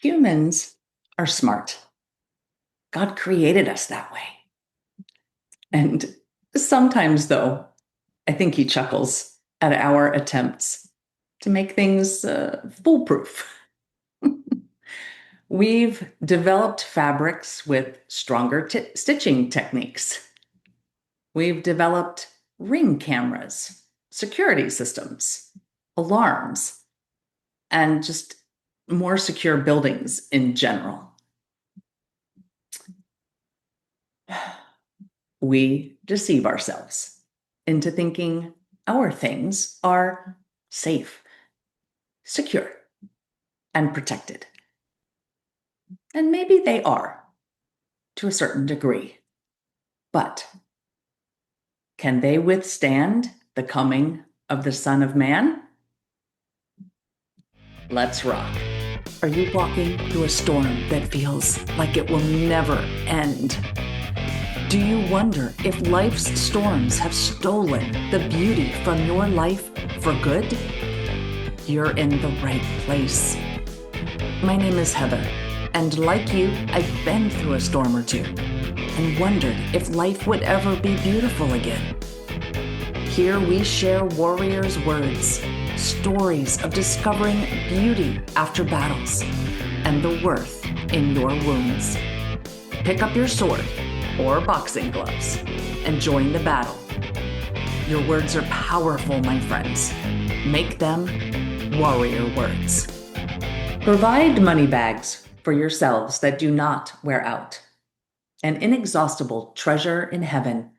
Humans are smart. God created us that way. And sometimes, though, I think he chuckles at our attempts to make things foolproof. We've developed fabrics with stronger stitching techniques. We've developed ring cameras, security systems, alarms, and just more secure buildings in general. We deceive ourselves into thinking our things are safe, secure, and protected. And maybe they are to a certain degree. But can they withstand the coming of the Son of Man? Let's rock. Are you walking through a storm that feels like it will never end? Do you wonder if life's storms have stolen the beauty from your life for good? You're in the right place. My name is Heather, and like you, I've been through a storm or two and wondered if life would ever be beautiful again. Here we share warriors' words, stories of discovering beauty after battles, and the worth in your wounds. Pick up your sword or boxing gloves and join the battle. Your words are powerful, my friends. Make them warrior words. Provide money bags for yourselves that do not wear out, an inexhaustible treasure in heaven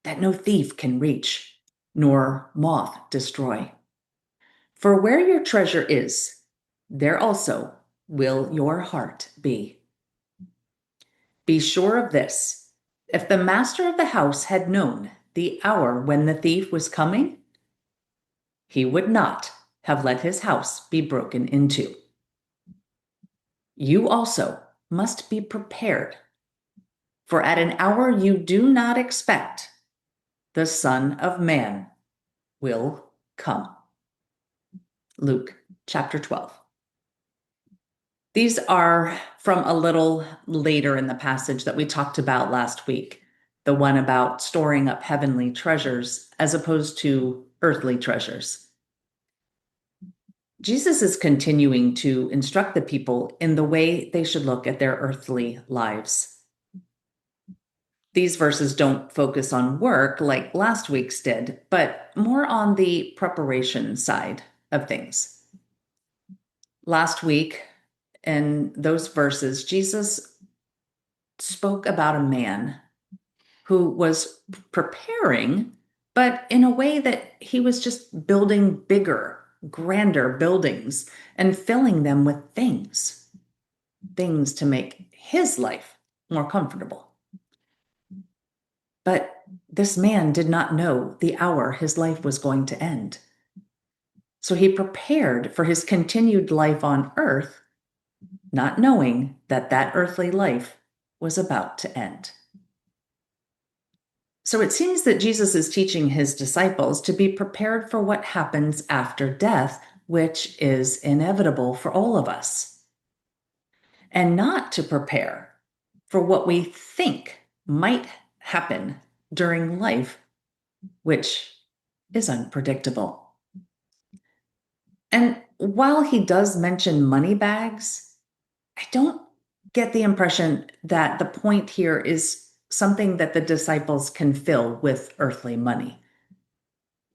that no thief can reach, nor moth destroy. For where your treasure is, there also will your heart be. Be sure of this: if the master of the house had known the hour when the thief was coming, he would not have let his house be broken into. You also must be prepared, for at an hour you do not expect, the Son of Man will come. Luke chapter 12. These are from a little later in the passage that we talked about last week, the one about storing up heavenly treasures as opposed to earthly treasures. Jesus is continuing to instruct the people in the way they should look at their earthly lives. These verses don't focus on work like last week's did, but more on the preparation side of things. Last week, in those verses, Jesus spoke about a man who was preparing, but in a way that he was just building bigger, grander buildings and filling them with things to make his life more comfortable. But this man did not know the hour his life was going to end. So he prepared for his continued life on earth, not knowing that that earthly life was about to end. So it seems that Jesus is teaching his disciples to be prepared for what happens after death, which is inevitable for all of us, and not to prepare for what we think might happen during life, which is unpredictable. And while he does mention money bags, I don't get the impression that the point here is something that the disciples can fill with earthly money.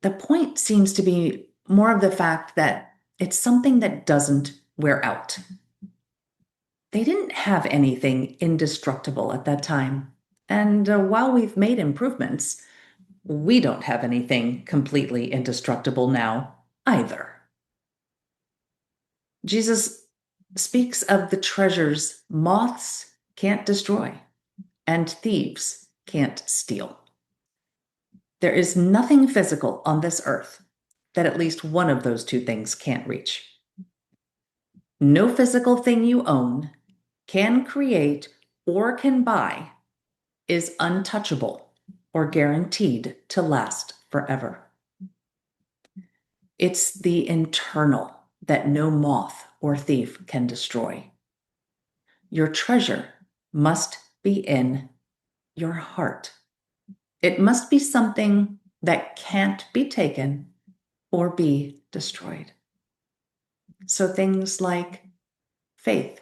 The point seems to be more of the fact that it's something that doesn't wear out. They didn't have anything indestructible at that time. And while we've made improvements, we don't have anything completely indestructible now either. Jesus speaks of the treasures moths can't destroy and thieves can't steal. There is nothing physical on this earth that at least one of those two things can't reach. No physical thing you own, can create, or can buy is untouchable or guaranteed to last forever. It's the internal that no moth or thief can destroy. Your treasure must be in your heart. It must be something that can't be taken or be destroyed. So things like faith,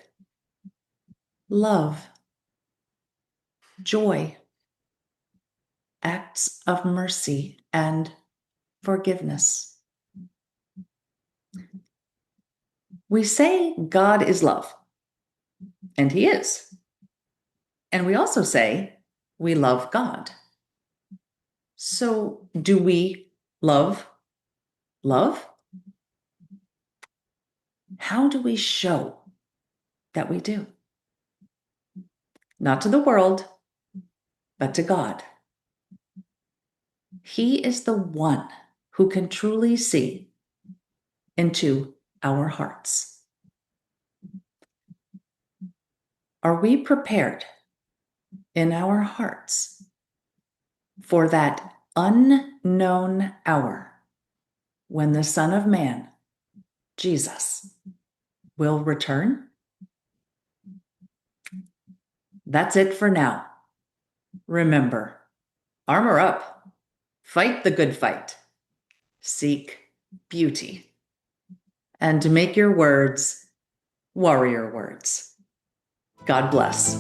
love, joy, acts of mercy, and forgiveness. We say God is love, and He is. And we also say we love God. So do we love love? How do we show that we do? Not to the world, but to God. He is the one who can truly see into our hearts. Are we prepared in our hearts for that unknown hour when the Son of Man, Jesus, will return? That's it for now. Remember, armor up, fight the good fight, seek beauty, and make your words warrior words. God bless.